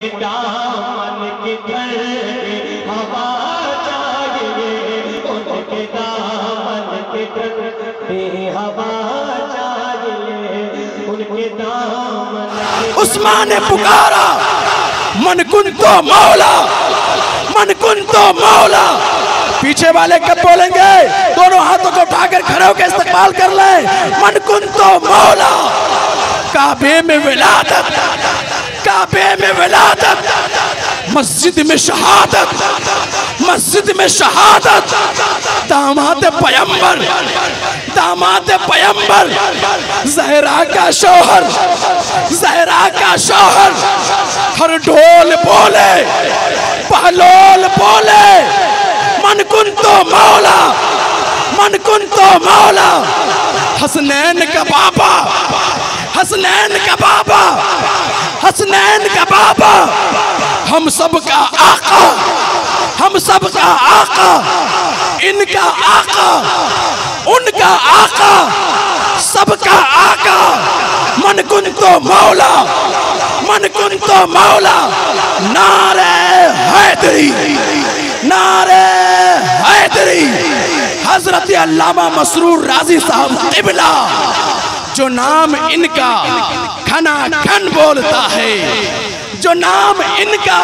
दामन के घर हवा चाहिए, उनके दामन के घर हवा चाहिए, उनके दामन। उस्मान ने पुकारा मन कुन तो मौला, मन कुन तो मौला। पीछे वाले कब बोलेंगे? दोनों हाथों को उठाकर खड़े होकर इस्तकबाल कर ले। मन कुन तो मौला। काबे में विलादत, काबे में विलादत, मस्जिद में शहादत, मस्जिद में शहादत। दामाद पैगंबर, दामाद पैगंबर, ज़हरा का शौहर, ज़हरा का शौहर। हर ढोल बोले, पहलोल बोले, मन कुन तो मौला, मन कुन तो मौला। हसनैन का बाबा, हसनैन का बाबा, हसनैन का बाबा, हम सब का आका, हम सब का आका, इनका आका, उनका आका, सबका आका। मन कुन तो मौला, मन कुन तो मौला। नारे हैदरी, नारे हैदरी। हजरत अल्लामा मसरूर राजी साहब क़िबला, जो नाम इनका खना खन बोलता है, जो नाम इनका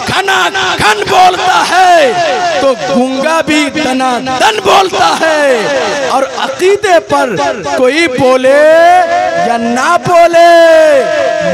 खना खन बोलता है, तो गूंगा भी तना दन बोलता है। और अकीदे पर कोई बोले या ना बोले,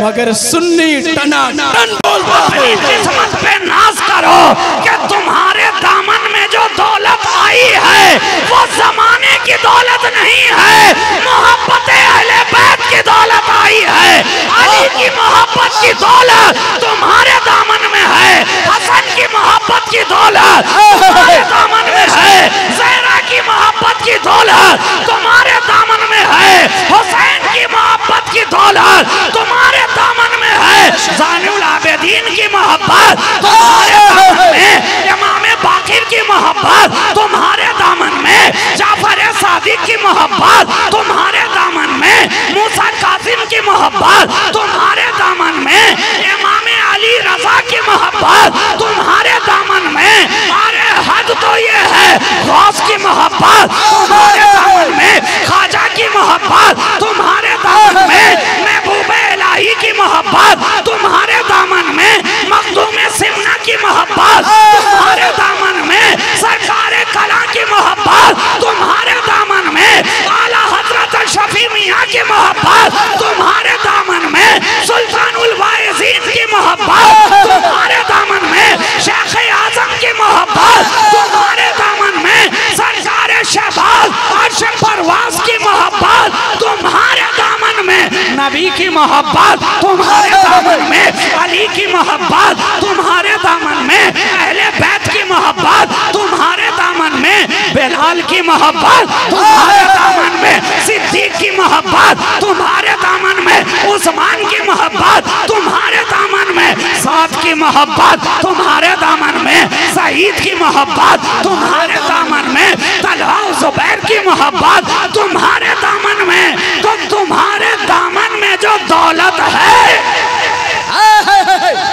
मगर सुन्नी टना टन बोलता है। किस्मत पे नाज करो कि तुम्हारे दामन में जो दौलत आई है वो जमाने की दौलत नहीं है, मोहब्बत अहले बैत की दौलत आई है। अली की मोहब्बत की दौलत तुम्हारे दामन में है, हसन की मोहब्बत की दौलत तुम्हारे दामन में है, ज़हरा की मोहब्बत की दौलत तुम्हारे दामन में है, हुसैन की मोहब्बत की दौलत तुम्हारे दामन में है, ज़ानुल आबिदीन की मोहब्बत तुम्हारे दामन में, इमाम बाकिर की मोहब्बत तुम्हारे दामन में, जाफर सादिक की मोहब्बत तुम्हारे दामन में, मूसा कासिम की मोहब्बत तुम्हारे दामन में, इमाम अली रजा की मोहब्बत तुम्हारे दामन में। अरे हद तो ये है, गौस की मोहब्बत तुम्हारे दामन में, ख्वाजा की मोहब्बत तुम्हारे दामन में, महबूबे इलाही की मोहब्बत तुम्हारे दामन में, मखदूम सिमना की मोहब्बत तुम्हारे दामन में, सरकारे कला की मोहब्बत तुम्हारे दामन में, आला हजरत शफी मियाँ की मोहब्बत तुम्हारे दामन में, सुल्तानुल वाइज़ीन की मोहब्बत तुम्हारे दामन में, शेख आजम की मोहब्बत तुम्हारे दामन में, सरकारे शहबाज अर्श परवाज की मोहब्बत तुम्हारे दामन में, नबी की मोहब्बत तुम्हारे दामन में, अली की मोहब्बत तुम्हारे दामन में, अहले बैत की मोहब्बत तुम्हारे दामन में, बिलाल की मोहब्बत तुम्हारे दामन में, सिद्दीक की मोहब्बत तुम्हारे दामन में, उस्मान की मोहब्बत तुम्हारे दामन में, साद की मोहब्बत तुम्हारे दामन में, सईद की मोहब्बत तुम्हारे दामन में, तलहा जुबैर की मोहब्बत तुम्हारे दामन में। तो तुम्हारे दामन में जो दौलत है,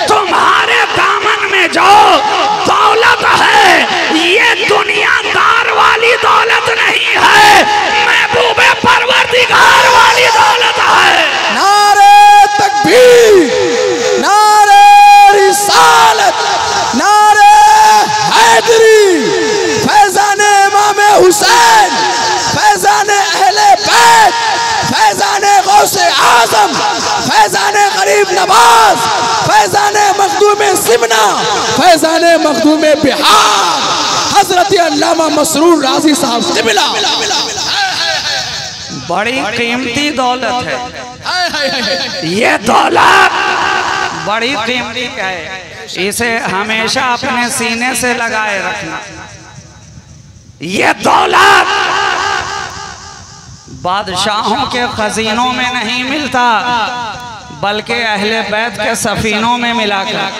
तुम्हारे दामन में जो दौलत है, ये दुनियादार वाली दौलत नहीं है, महबूबे परवरदिगार वाली दौलत है। नारे तकबीर, नारे रिसालत, नारे हैदरी। फैज़ाने इमाम हुसैन, फैज़ाने अहले बैत, फैज़ाने गौसे आज़म, फैज़ाने गरीब नवाज, फैज़ाने मखदूम सिमना, फैज़ाने मखदूम बिहार, हजरत अल्लामा मसरूर राजी साहब क़िबला। बड़ी कीमती दौलत है ये दौलत, बड़ी कीमती है, इसे हमेशा अपने सीने से लगाए रखना। ये दौलत बादशाहों के खजीनों में नहीं मिलता, बल्कि अहले बैत के सफीनों में मिला कर।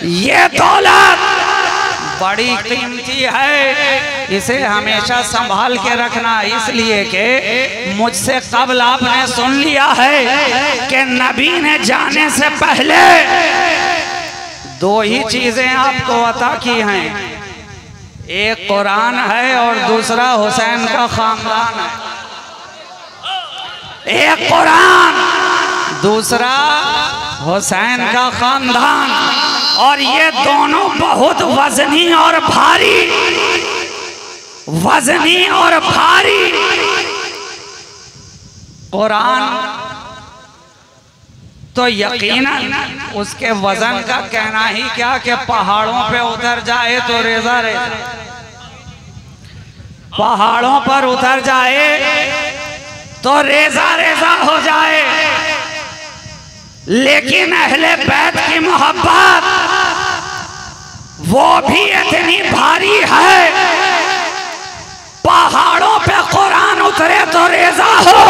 ये दौलत बड़ी कीमती है, इसे हमेशा संभाल के रखना। इसलिए कि मुझसे कबल आपने सुन लिया है कि नबी ने जाने से पहले दो ही चीजें आपको अता की हैं, एक कुरान है और दूसरा हुसैन का खानदान है। एक कुरान, दूसरा हुसैन का खानदान, और ये दोनों बहुत वजनी और भारी, वजनी और भारी। कुरान तो यकीनन उसके वजन का कहना ही क्या कि पहाड़ों पे उतर जाए तो रेजा रेजा, पहाड़ों पर उतर जाए तो रेजा रेजा हो जाए। लेकिन अहले बैत की मोहब्बत वो भी इतनी भारी है, पहाड़ों पे कुरान उतरे तो रेजा हो,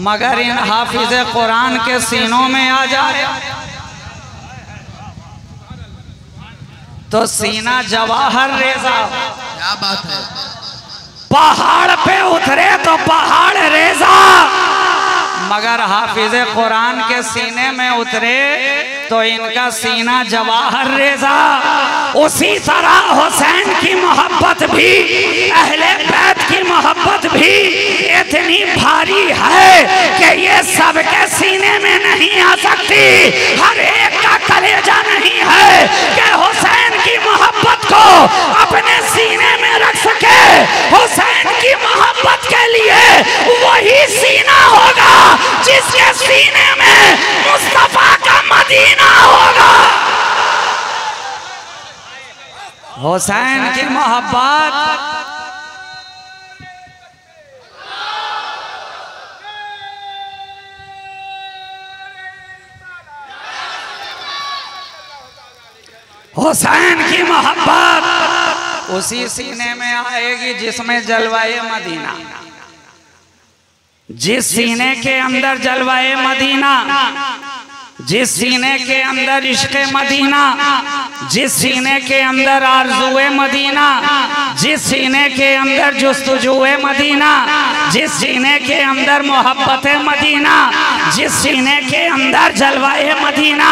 मगर इन हाफिज़े कुरान के सीनों में आ जाए तो सीना जवाहर रेजा। क्या बात है। पहाड़ पे उतरे तो पहाड़ रेजा, मगर हाफिज़े कुरान के सीने में उतरे तो इनका सीना जवाहर रेजा। उसी तरह हुसैन की मोहब्बत भी, अहले बैत की मोहब्बत भी इतनी भारी है कि ये सबके सीने में नहीं आ सकती। हर एक का कलेजा नहीं है कि हुसैन की मोहब्बत को अपने सीने में रख सके। हुसैन की मोहब्बत के लिए वही सीना होगा जिसके सीने में मुस्तफा का मदीना होगा। हुसैन की मोहब्बत हुसैन की मोहब्बत उसी सीने में आएगी जिसमें जलवाए मदीना, जिस सीने के अंदर जलवाए मदीना, जिस सीने के अंदर इश्क़े मदीना, जिस सीने के अंदर आरज़ुए मदीना, जिस सीने के अंदर जुस्तजुए मदीना, जिस सीने के अंदर मोहब्बत मदीना, जिस सीने के अंदर जलवाए मदीना,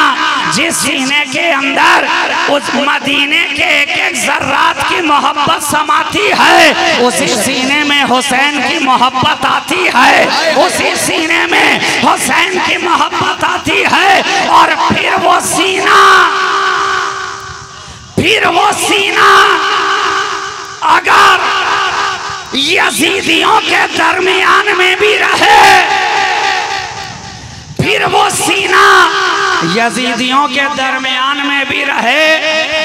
जिस सीने के अंदर उस मदीने के एक एक ज़र्रात की मोहब्बत समाती है, उसी सीने में हुसैन की मोहब्बत आती है, उसी सीने में हुसैन की मोहब्बत आती है। और फिर वो सीना अगर यजीदियों के दरमियान में भी रहे, फिर वो सीना यजीदियों के दरमियान में भी रहे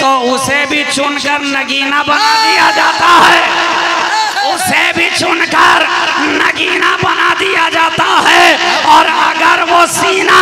तो उसे भी चुनकर नगीना बना दिया जाता है, उसे भी चुनकर नगीना बना दिया जाता है। और अगर वो सीना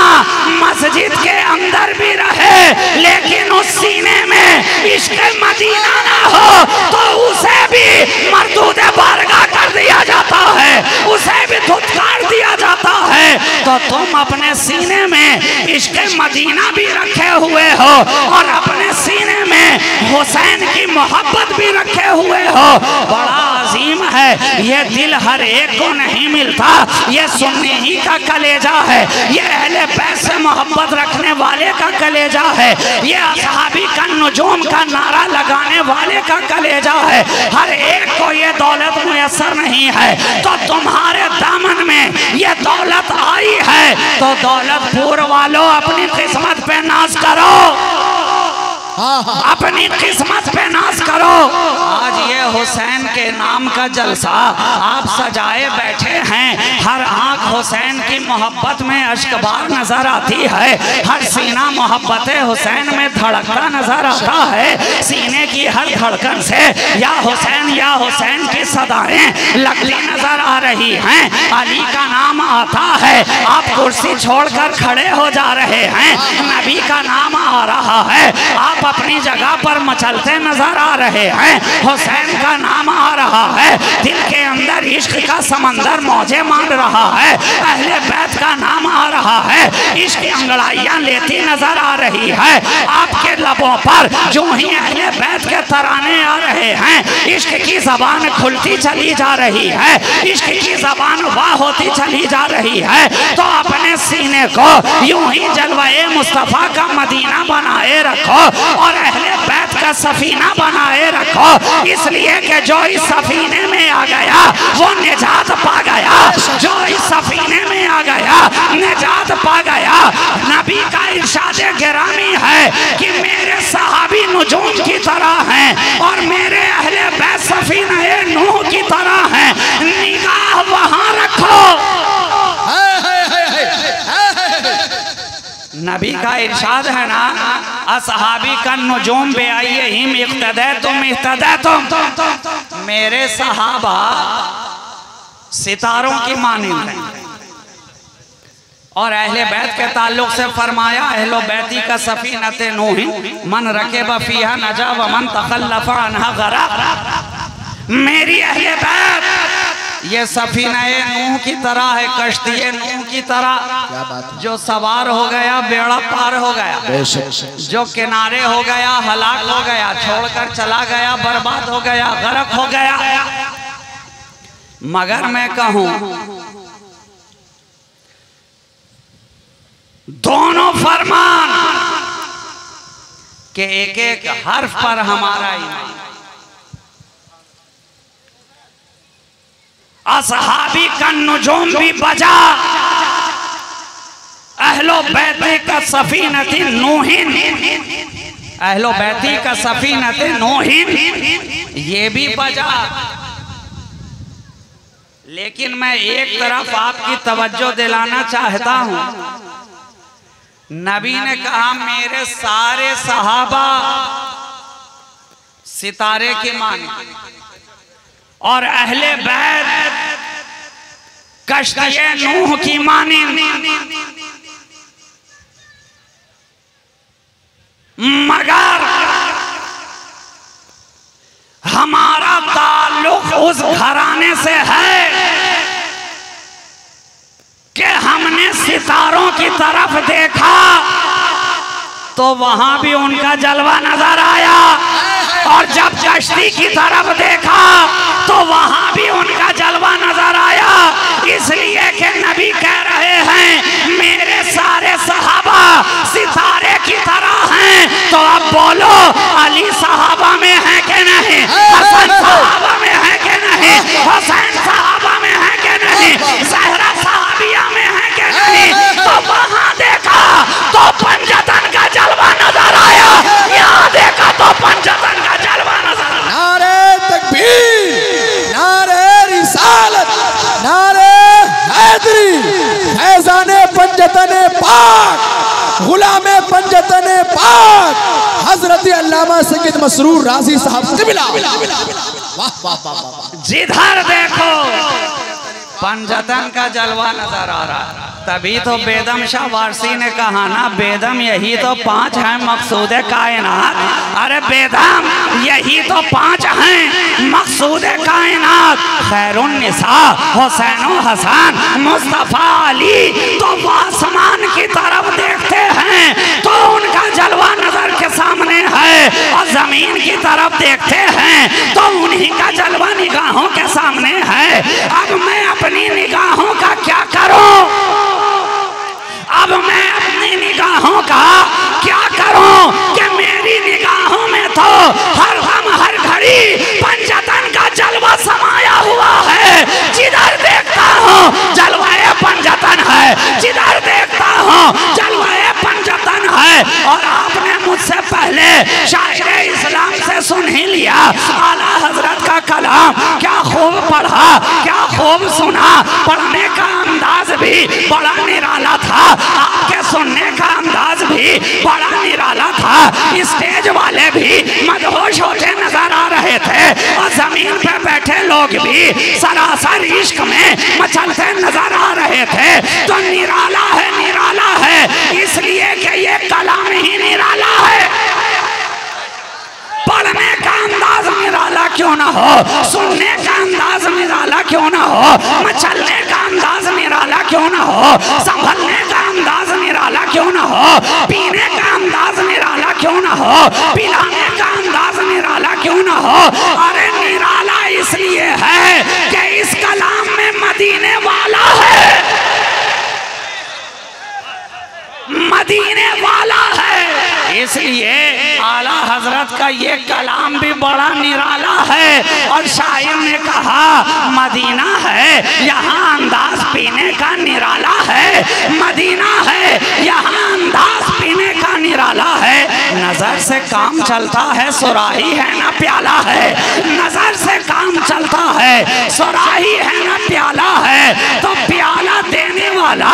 मस्जिद के अंदर भी रहे लेकिन उस सीने में इश्क़ मदीना ना हो तो उसे भी मरदूद बारगाह कर दिया जाता है, उसे भी धुतकार दिया जाता है। तो तुम अपने सीने में इश्क़ मदीना भी रखे हुए हो और अपने सीने में हुसैन की मोहब्बत भी रखे हुए हो। बड़ा अजीम है ये दिल, हर एक को नहीं मिलता। ये सुन्नी ही का कलेजा है, ये अहले बैत से मोहब्बत रखने वाले का कलेजा है, ये असहाबी का नुजूम का नारा लगाने वाले का कलेजा है। हर एक को ये दौलत मुयस्सर नहीं है, तो तुम्हारे दामन में ये दौलत आई है तो दौलतपुर वालों अपनी किस्मत पे नाज करो, अपनी किस्मत पे नाज करो। आज ये हुसैन के नाम का जलसा आप सजाए बैठे हैं, हर आंख हुसैन की मोहब्बत में अश्कबार नजर आती है, हर सीना मोहब्बत हुसैन में धड़कता नजर आता है। सीने की हर धड़कन से या हुसैन की सदाएं लगती नजर आ रही हैं। अली का नाम आता है, आप कुर्सी छोड़कर खड़े हो जा रहे हैं। नबी का नाम आ रहा है, आप अपनी जगह पर मचलते नजर आ रहे हैं। हुसैन का नाम आ रहा है, दिल के अंदर इश्क का समंदर मौजे मान रहा है। अहले बैत का नाम आ रहा है, इश्क अंगड़ाइयां लेती नजर आ रही है। आपके लबों पर जो ही अहले बैत के तराने आ रहे हैं, इश्क की जबान खुलती चली जा रही है, इश्क की जबान वाह होती चली जा रही है। तो अपने सीने को यूं ही जलवाए मुस्तफा का मदीना बनाए रखो और अहले बैत का सफीना बनाए रखो, इसलिए कि जो इस सफीने में आ गया वो निजात पा गया, जो इस सफीने में आ गया निजात पा गया। नबी का इरशाद गिरामी है कि मेरे सहाबी नुजूम की तरह हैं और मेरे अहले बैत सफीना नूह की तरह हैं। निगाह वहां रखो। नबी का इरशाद है ना, असहाबी का नुजूम बे आइए हिम इख्तदा तुम, मेरे सहाबा सितारों की मानिंद हैं। और अहले बैत के ताल्लुक से फरमाया अहलो बैती का सफीनत नूह मन रकेब फीहा नजा व मन तखल्लफ अन्हा गरक। मेरी अहले बैत ये सफीना नूह की तरह है, कश्ती नूह की तरह, जो सवार हो गया बेड़ा पार हो गया, जो किनारे हो गया हलाक हो गया, छोड़कर चला गया बर्बाद हो गया, गर्क हो गया। मगर मैं कहूं दोनों फरमान के एक एक हर्फ पर हमारा ईमान। असहाबी का नुजूम भी बजा, अहलो बैती का सफीनती नूहिन, अहलो बैती का सफीनती नूहिन ये भी बजा। लेकिन मैं एक तरफ आपकी तवज्जो दिलाना चाहता हूं, नबी ने कहा मेरे सारे सहाबा सितारे की मानी और अहले बैत कश्ती नूह की मानी। मगर हमारा ताल्लुक उस घराने से है कि हमने सितारों की तरफ देखा तो वहां भी उनका जलवा नजर आया, और जब कश्ती की तरफ देखा तो वहां भी उनका जलवा नजर आया। इसलिए कि नबी कह रहे हैं मेरे सारे सहाबा सितारे की तरह हैं। तो अब बोलो अली सहाबा में है कि नहीं, हसन सहाबा में है कि नहीं, हुसैन सहाबा में है कि नहीं, ज़हरा सहाबिया में है कि नहीं। तो वहां देखा तो पंजतन का जलवा नजर आया, यहाँ देखा तो पंजतन का जलवा नजर आया। नारे तकबीर, नारे रिसालत, नारे हैदरी, फैज़ाने पंजतने पाक, गुलामे पंजतने पाक, हजरत अल्लामा सैयद मसरूर राजी साहब से मिला। वाह वाह वाह, जिधर देखो पंजतन का जलवा नजर आ रहा है। तभी तो बेदम शाह वारसी ने कहा ना, बेदम यही तो 5 हैं मकसूद कायनात। अरे बेदम यही तो 5 हैं मकसूद कायनात, खैरुन निसा, हुसैन हसन, मुस्तफा अली। तो वो आसमान की तरफ देखते हैं तो उनका जलवा नजर के सामने है, और जमीन की तरफ देखते हैं तो उन्हीं का जलवा निगाहों के सामने है। अब मैं अपनी निगाहों का क्या करूं, अब मैं अपनी निगाहों का क्या करूं कि मेरी निगाहों में तो हर गम हर घड़ी पंजतन का जलवा समाया हुआ है। जिधर देखता हूं जलवाए पंजतन है, जिधर देखता हूं जलवाए पंजतन है। और आपने मुझसे पहले शायरे इस्लाम से सुन ही लिया, आला हजरत का कलाम क्या खूब पढ़ा, क्या खूब सुना। पढ़ने का अंदाज भी बड़ा निराला था, आपके सुनने का अंदाज भी बड़ा निराला था। स्टेज वाले भी मदहोश होते नजर आ रहे थे और जमीन पे बैठे लोग भी सरासर इश्क में मचलते नजर आ रहे थे। तो निराला है, निराला है, इसलिए कि ये कलाम ही निराला है। हो, सुनने का अंदाज निराला क्यों ना हो, मचलने का अंदाज निराला क्यों ना हो, संभलने का अंदाज निराला क्यों ना हो, पीने का अंदाज निराला क्यों ना हो, पिलाने का अंदाज निराला क्यों ना हो। अरे निराला इसलिए है कि इस कलाम में मदीने वाला है, मदीने वाला है। इसलिए आला हजरत का ये कलाम भी बड़ा निराला है। और शायर ने कहा मदीना है यहाँ अंदाज पीने का निराला है, मदीना है यहाँ अंदाज पीने का निराला है। नजर से काम चलता है सुराही है ना प्याला है, नजर से काम चलता है सुराही है ना प्याला है। तो प्याला देने वाला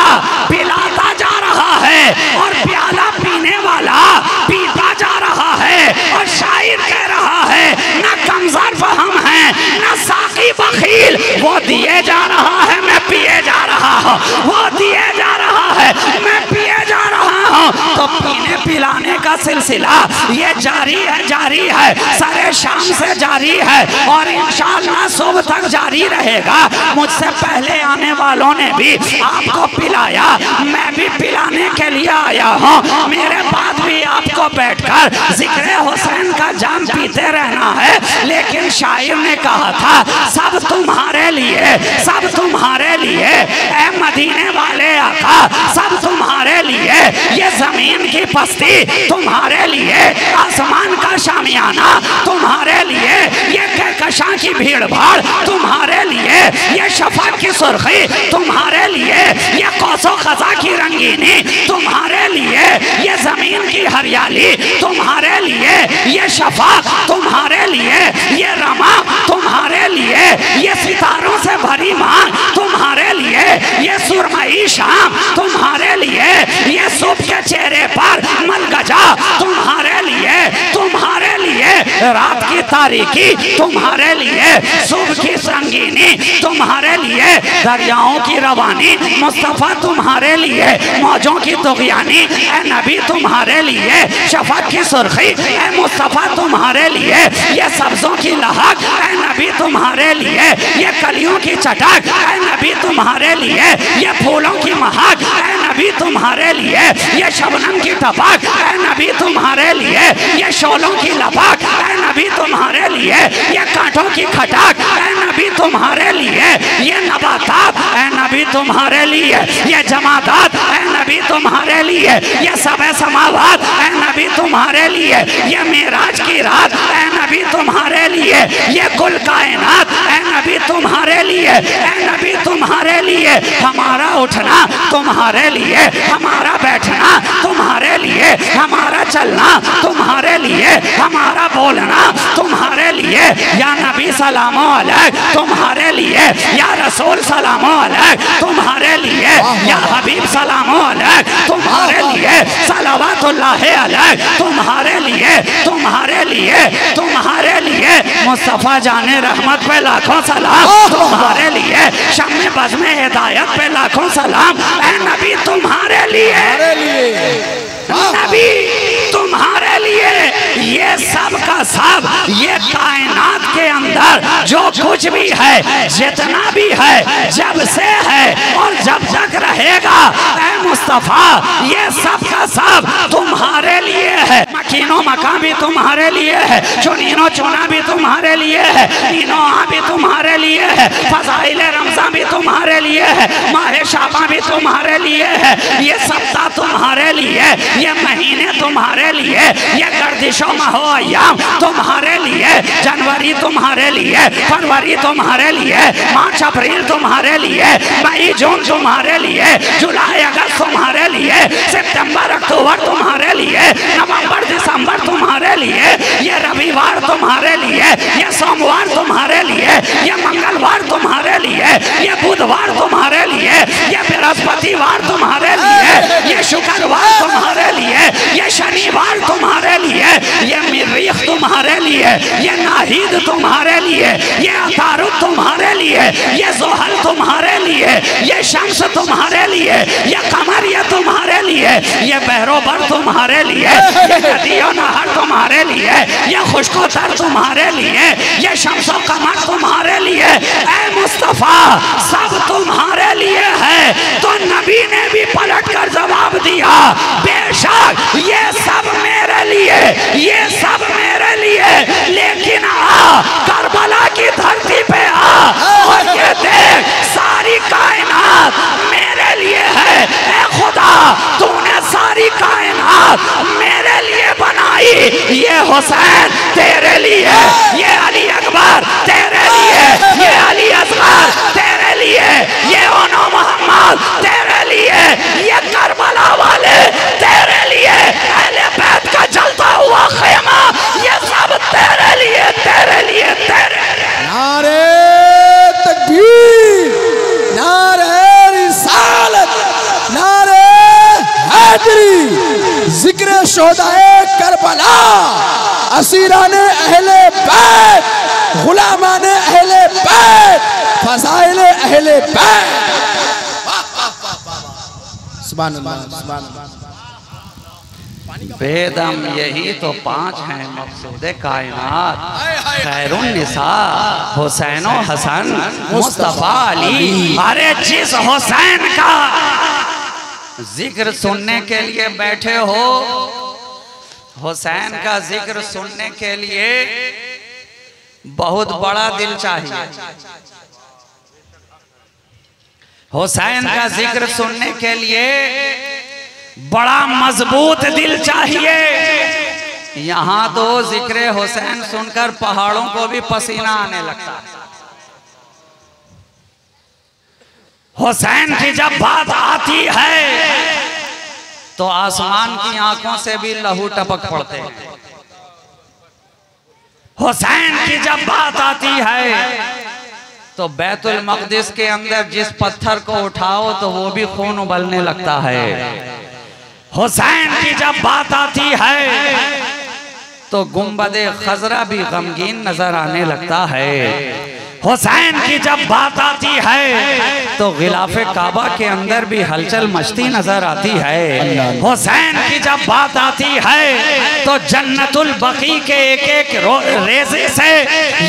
पिलाता जा रहा है और प्याला पीने वाला पीता जा रहा है। और शायर कह रहा है ना कमजोर फहम है ना साकी बखील, वो दिए जा रहा है मैं पिए जा रहा हूँ, वो दिए जा रहा है मैं पिए जा रहा हूँ। तो पीने पिलाने का सिलसिला ये जारी है सारे शाम से जारी है और इंशाअल्लाह सुबह तक जारी रहेगा। मुझसे पहले आने वालों ने भी आपको पिलाया, मैं भी पिलाने के लिए आया हूँ। मेरे बाद भी आपको बैठकर जिक्र हुसैन का जाम पीते रहना है। लेकिन शायर ने कहा था सब तुम्हारे लिए, सब तुम्हारे लिए ऐ मदीने वाले आका, सब तुम्हारे लिए। ये जमीन की पस्ती तुम्हारे लिए, आसमान का शामियाना तुम्हारे लिए, ये कहकशां की भीड़ भाड़ तुम्हारे लिए, ये शफक की सुर्खी तुम्हारे लिए, ये कौसो खजा की रंगीनी तुम्हारे लिए, ये जमीन की हरियाली तुम्हारे लिए, ये शफक तुम्हारे लिए, ये रमा तुम्हारे लिए, ये सितारों से भरी मांग तुम्हारे लिए, ये सुरमई शाम तुम्हारे लिए, ये सुबह के चेहरे पर मलगजा तुम्हारे लिए, तुम्हारे लिए रात की तारीकी तुम्हारे लिए, सुबह की संगीनी तुम्हारे लिए, दरियाओं की रवानी मुस्तफा तुम्हारे लिए, मौजों की तुगयानी ए नबी तुम्हारे लिए, शफक की सुर्खी ए मुस्तफा तुम्हारे लिए, ये सब्जों की लहक ए नबी तुम्हारे लिए, ये कलियों की चटक ए नबी तुम्हारे लिए, ये फूलों की महक ए नबी तुम्हारे लिए, ये शबनम की टपक ए नबी तुम्हारे लिए, ये शोलों की लपक ए नबी तुम्हारे लिए, ये कांटों की खटक ए नबी तुम्हारे लिए, ये नबातात ए नबी तुम्हारे लिए, ये जमादात ए नबी तुम्हारे लिए, ये सबे समावात ए नबी तुम्हारे लिए, ये मेराज की रात ए नबी तुम्हारे लिए, ये कुल कायनात ए नबी तुम्हारे लिए, ए नबी तुम्हारे लिए। हमारा उठना तुम्हारे लिए, हमारा बैठना तुम्हारे लिए, हमारा चलना तुम्हारे लिए, हमारा बोलना तुम्हारे लिए। या नबी सलामो अलैक तुम्हारे लिए, या रसूल सलामो अलैक तुम्हारे लिए, या हबीब सलामो अलैक तुम्हारे लिए, सलावतुल्लाह अलैक तुम्हारे लिए, तुम्हारे लिए, तुम्हारे लिए। मुस्तफा जाने रहमत पे लाखों सलाम तुम्हारे लिए, शम्मे बज़्म हिदायत पे लाखों सलाम ऐ नबी तुम्हारे लिए, नबी तुम्हारे लिए। ये सब का सब, ये कायनात के अंदर जो कुछ भी है, जितना भी है, जब से है और जब तक रहेगा ऐ मुस्तफा, ये सब का सब तुम्हारे लिए है। मकीनो मकान भी तुम्हारे लिए है, चुनीनो चुना भी तुम्हारे लिए है, नीनो आ भी तुम्हारे लिए है, फज़ाइल रमज़ान भी तुम्हारे लिए है, माह शाबान भी तुम्हारे लिए है, ये सप्ताह तुम्हारे लिए, ये महीने तुम्हारे लिए, ये गर्दिशों माहो अय्याम तुम्हारे लिए, जनवरी तुम्हारे लिए, फरवरी तुम्हारे लिए, मार्च अप्रैल तुम्हारे लिए, मई जून तुम्हारे लिए, जुलाई अगस्त तुम्हारे लिए, सितंबर अक्टूबर तुम्हारे लिए, नवंबर दिसंबर तुम्हारे लिए, ये रविवार तुम्हारे लिए, ये सोमवार तुम्हारे लिए, ये मंगलवार तुम्हारे लिए, ये बुधवार तुम्हारे लिए, ये बृहस्पतिवार तुम्हारे लिए, ये शुक्रवार तुम्हारे लिए, ये शनिवार तुम्हारे लिए, ये मरीख तुम्हारे लिए, लिए, ये नाहिद तुम्हारे लिए, ये अतारुद तुम्हारे लिए, ये ज़ुहल तुम्हारे लिए, ये शम्स तुम्हारे लिए, ये कमर ये तुम्हारे लिए, ये बहरोबर तुम्हारे लिए, ये नदियों नहर तुम्हारे लिए, ये खुश्को तर तुम्हारे लिए, ये शम्सो कमर तुम्हारे लिए। ऐ मुस्तफा सब तुम्हारे लिए है। तो नबी ने भी पलट कर जवाब दिया, बेशक ये सब मेरे लिए, ये सब मेरे लिए, लेकिन आ करबला की धरती पे आ और ये देख सारी कायनात मेरे लिए है। ऐ खुदा तूने सारी कायनात मेरे लिए बनाई, ये हुसैन तेरे लिए, ये अली अकबर तेरे लिए, ये अली असगर तेरे लिए, ये ओनो मोहम्मद तेरे लिए, ये करबला वाले तेरे लिए, अहले बैत का जलता हुआ खेमा ये सब तेरे लिए, तेरे लिए, तेरे लिए। नारे तकबीर, नारे रिसालत, नारे हैदरी, जिक्र शोहदाए करबला, असीराने अहले बैत, गुलामाने अहले बैत, फज़ाइले अहले बैत। सुभान अल्लाह, सुभान अल्लाह। बेदम यही तो पांच हैं मकसूद कायनात, खैरुन निसा हुसैन हसन मुस्तफा अली। अरे जिस हुसैन का जिक्र सुनने के लिए बैठे हो, हुसैन का जिक्र सुनने के लिए बहुत बड़ा दिल चाहिए। हुसैन का जिक्र सुनने के लिए बड़ा मजबूत दिल चाहिए। यहाँ तो जिक्र हुसैन सुनकर पहाड़ों को भी पसीना आने लगता है। हुसैन की जब बात आती है तो आसमान की आंखों से भी लहू टपक पड़ते हैं। हुसैन की जब बात आती है तो बैतुल मक़दिस के अंदर जिस पत्थर को उठाओ तो वो भी खून उबलने लगता है। हुसैन की जब बात आती है तो गुंबदे खजरा भी गमगीन नजर आने लगता है। हुसैन की जब बात आती है तो गिलाफे काबा के अंदर भी हलचल मचती नजर आती है। हुसैन की जब बात आती है तो जन्नतुल बकी के एक एक रेज़े से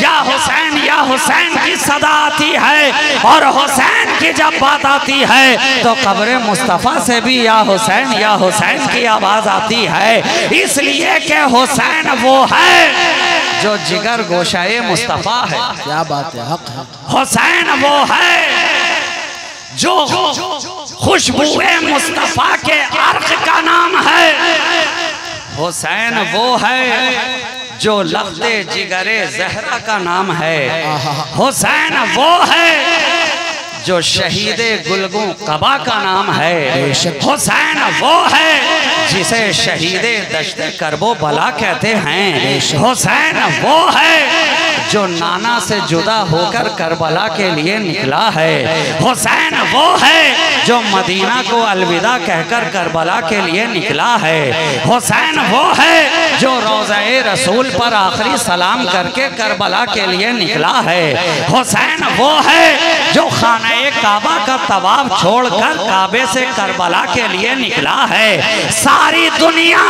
या हुसैन की सदा आती है। और हुसैन की जब बात आती है तो कब्र मुस्तफ़ा से भी या हुसैन की आवाज आती है। इसलिए कि हुसैन वो है जो जिगर गोशाए मुस्तफ़ा है। क्या बात है, हक है। हुसैन वो है जो खुशबुए मुस्तफ़ा के अर्क का नाम है। हुसैन वो है जो लफ्ज़े जिगरे ज़हरा का नाम है। हुसैन वो है जो शहीदे गुलगू कबा का नाम है। हुसैन वो है जिसे शहीदे दश्ते करबो बला कहते हैं। हुसैन वो है जो नाना से जुदा होकर करबला के लिए निकला है। हुसैन वो है जो मदीना को अलविदा कहकर करबला के लिए निकला है। हुसैन वो है जो रोज़े रसूल पर आखिरी सलाम करके करबला के लिए निकला है। हुसैन वो है जो खाना काबा का तवाफ छोड़कर काबे से करबला के लिए निकला है। सारी दुनिया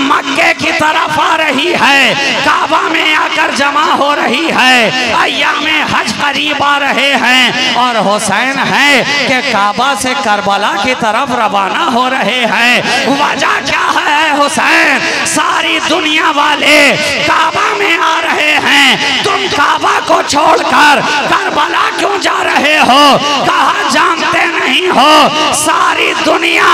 मक्के की तरफ आ रही है, काबा में आकर जमा हो रही है, अय्यामे हज करीब आ रहे हैं और हुसैन है कि काबा से करबला की तरफ रवाना हो रहे हैं। वजह क्या है हुसैन? सारी दुनिया वाले काबा में आ रहे हैं, तुम काबा को छोड़कर करबला क्यों जा रहे हो? कहा जानते नहीं हो सारी दुनिया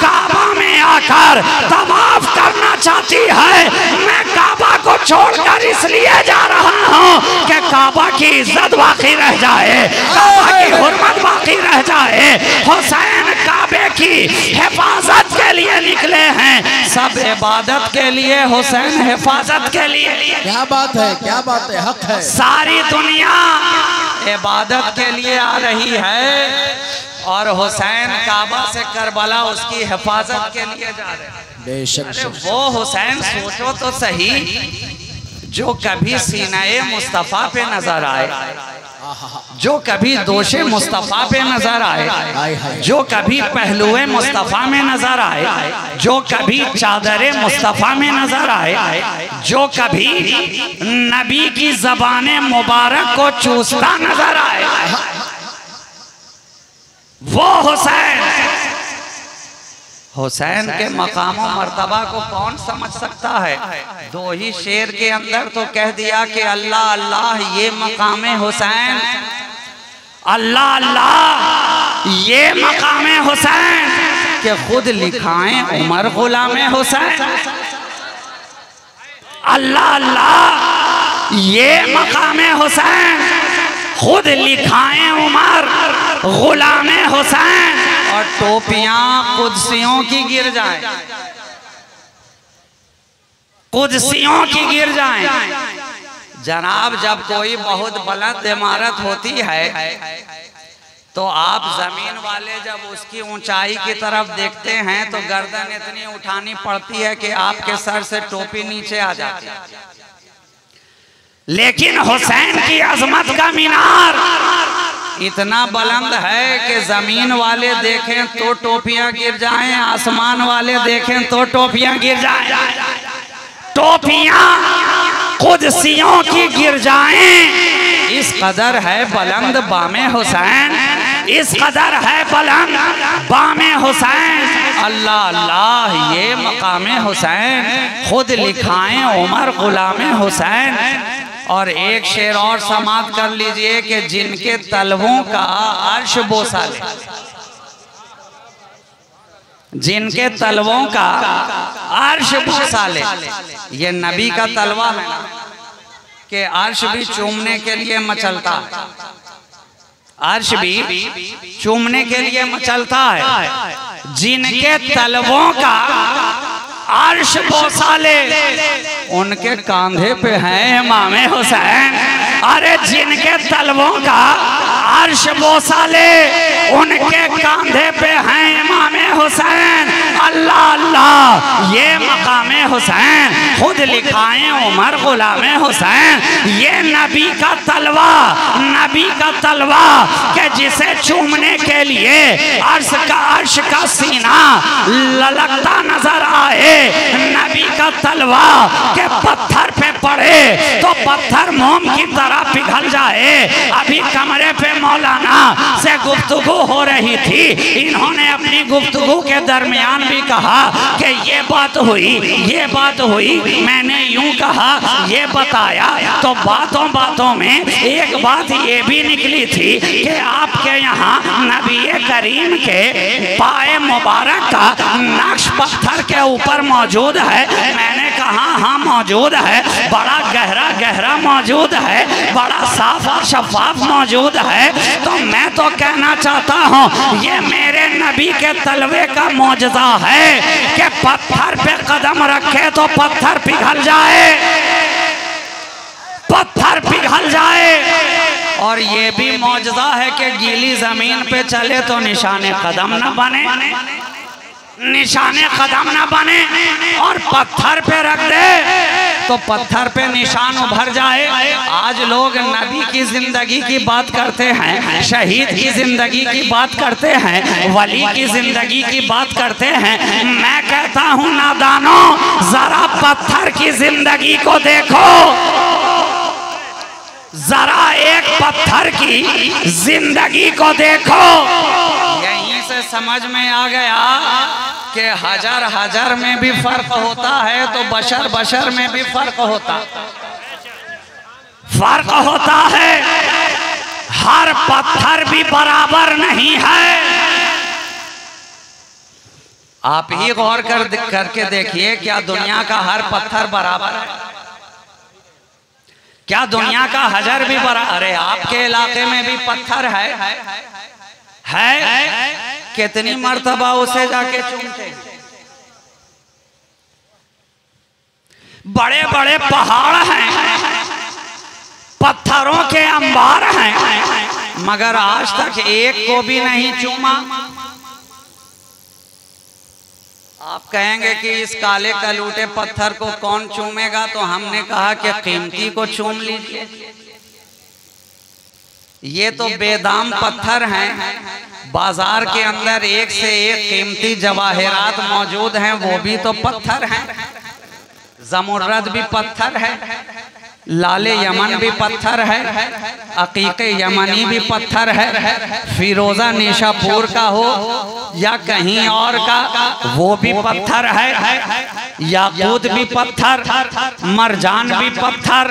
काबा में आकर तवाफ करना चाहती है। मैं काबा को छोड़कर इसलिए जा रहा हूँ कि काबा की इज्जत बाकी रह जाए, काबा की हुर्मत बाकी रह जाए। हुसैन काबे की हिफाजत के लिए निकले हैं, सब इबादत के लिए, हुसैन हिफाजत के लिए। क्या बात है, क्या बात है, हक है। सारी दुनिया इबादत के लिए आ रही है और हुसैन काबा से करबला उसकी हिफाजत के लिए जा रहे हैं। बेशक वो हुसैन सोचो तो सही जो कभी सीनाए मुस्तफ़ा पे नजर आए, जो कभी दोषे मुस्तफ़ा पे नजर आए, जो कभी पहलुए मुस्तफ़ा में नजर आए, जो कभी चादरे मुस्तफ़ा में नजर आए, जो कभी नबी की ज़बाने मुबारक को चूसता नजर आए, वो हुसैन के मकाम और मर्तबा को कौन समझ सकता है। दो ही शेर के अंदर तो कह दिया कि अल्लाह अल्लाह ये मकाम हुसैन, अल्लाह अल्लाह ये मकाम हुसैन, के खुद लिखाएं उमर गुलाम हुसैन। अल्लाह अल्लाह ये मकाम हुसैन, खुद लिखाएं उमर गुलाम हुसैन। और टोपियां कुदसियों की गिर जाएं, कुदसियों की गिर जाएं। जनाब जब कोई बहुत बुलंद इमारत होती है तो आप जमीन वाले जब उसकी ऊंचाई की तरफ देखते हैं तो गर्दन इतनी उठानी पड़ती है कि आपके सर से टोपी नीचे आ जाती है। लेकिन हुसैन की अजमत का मीनार इतना बुलंद है कि जमीन वाले देखें तो टोपियां गिर जाएं, आसमान वाले देखें तो टोपियां गिर जाएं। टोपियां कुदसियों की गिर जाएं, इस कदर है बुलंद बामे हुसैन, इस कदर है बुलंद बामे हुसैन। अल्लाह अल्लाह ये मकामे हुसैन, खुद लिखाएं उमर गुलाम हुसैन। और एक शेर और समाप्त कर लीजिए कि जिनके तलवों का अर्श बोसा ले, जिनके तलवों का अर्श बोसा ले। ये नबी का तलवा है ना कि अर्श भी चूमने के लिए मचलता है, अर्श भी चूमने के लिए मचलता है। जिनके तलवों का अर्श बोसा ले, उनके कांधे पे है इमाम हुसैन। अरे जिनके तलवों का अर्श बोसा ले, उनके कांधे पे है इमाम हुसैन। अल्लाह अल्लाह ये मकाम हुसैन, खुद लिखाएं उमर गुलाम हुसैन। ये नबी का तलवा, नबी का तलवा के जिसे चूमने के लिए अर्श का सीना ललकता नजर आए। नबी का तलवा के पत्थर पे पड़े तो पत्थर मोम की तरह पिघल जाए। अभी कमरे पे मौलाना से गुफ्तगू हो रही थी, इन्होंने अपनी गुफ्तगू के दरमियान भी कहा कि ये बात हुई, ये बात हुई, मैंने यूं कहा, ये बताया। तो बातों बातों में एक बात ये भी निकली थी कि आपके यहाँ नबी करीम के पाए मुबारक का नक्श पत्थर के ऊपर मौजूद है। मैंने कहा हाँ मौजूद है, बड़ा गहरा गहरा मौजूद है, बड़ा साफ और शफाफ मौजूद है। तो मैं तो कहना चाहता हूँ ये मेरे नबी के तलवे का मौजज़ा है कि पत्थर पे कदम रखे तो पत्थर पिघल जाए, पत्थर पिघल जाए। और ये भी मौजज़ा है कि गीली जमीन पे चले तो निशाने कदम न बने, निशाने कदम न बने। और पत्थर पे रख दे तो पत्थर पे निशान उभर जाए। आज लोग नबी की जिंदगी की बात करते हैं, शहीद की जिंदगी की बात करते हैं, वली की जिंदगी की बात करते हैं। मैं कहता हूँ नादानो, जरा पत्थर की जिंदगी को देखो, जरा एक पत्थर की जिंदगी को देखो। यहीं से समझ में आ गया कि हजर हजर में भी फर्क होता है तो बशर बशर में भी फर्क होता है। हर पत्थर भी बराबर नहीं है। आप ही गौर करके देखिए, क्या दुनिया का हर पत्थर बराबर है? क्या दुनिया का हजर भी बराबर? अरे आपके इलाके में भी पत्थर है कितनी मर्तबा उसे जाके चूमते। बड़े बड़े पहाड़ हैं, पत्थरों के अंबार हैं, मगर आज तक एक को भी नहीं चूमा। आप कहेंगे कि इस काले कलूटे पत्थर को कौन चूमेगा, तो हमने कहा कि कीमती को चूम लीजिए। ये तो बेदाम पत्थर हैं, बाजार के अंदर एक से एक कीमती जवाहरात मौजूद हैं, वो भी तो पत्थर हैं। जमुर्रद भी पत्थर है, लाले यमन भी पत्थर है, अकीके यमनी भी पत्थर है, फिरोजा निशापुर का हो या कहीं और का वो भी पत्थर है, याकूत भी पत्थर, मरजान भी पत्थर,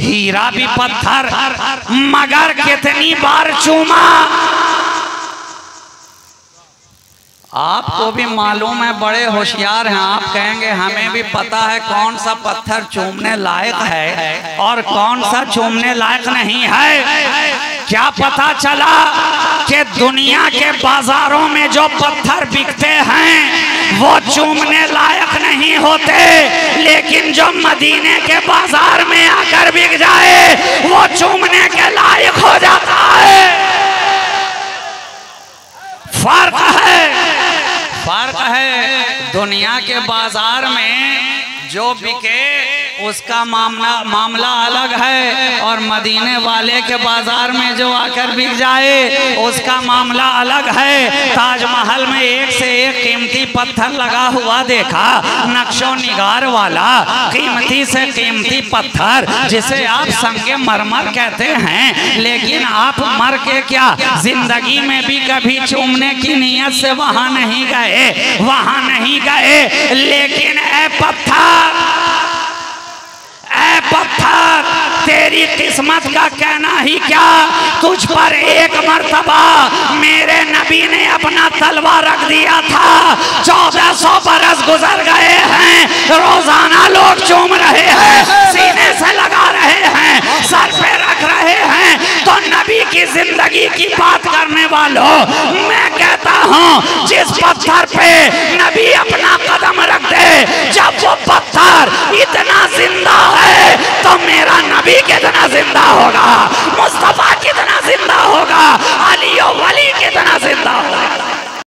हीरा भी पत्थर। मगर कितनी बार चूमा, आपको भी मालूम है, बड़े होशियार हैं। आप कहेंगे हमें भी पता है कौन सा पत्थर चूमने लायक है और कौन सा चूमने लायक नहीं है। क्या पता चला कि दुनिया के बाजारों में जो पत्थर बिकते हैं वो चूमने लायक नहीं होते, लेकिन जो मदीने के बाजार में आकर बिक जाए वो चूमने के लायक हो जाता है। फर्क है। दुनिया के बाजार में जो बिके उसका मामला अलग है, और मदीने वाले के बाजार में जो आकर बिक जाए उसका मामला अलग है। ताजमहल में एक से एक कीमती पत्थर लगा हुआ देखा, नक्शो निगार वाला कीमती से कीमती पत्थर, जिसे आप संगे मरमर कहते हैं, लेकिन आप मर के क्या जिंदगी में भी कभी चूमने की नीयत से वहां नहीं गए। लेकिन ए पत्थर, तेरी किस्मत का कहना ही क्या, तुझ पर एक मर्तबा मेरे नबी ने अपना तलवा रख दिया था। 1400 बरस गुजर गए हैं, रोजाना लोग चूम रहे हैं, सीने से लगा रहे हैं, सर पे रख रहे हैं। तो नबी की जिंदगी की बात करने वालों, मैं कहता हूँ जिस पत्थर पे नबी अपना कदम रख दे, जब वो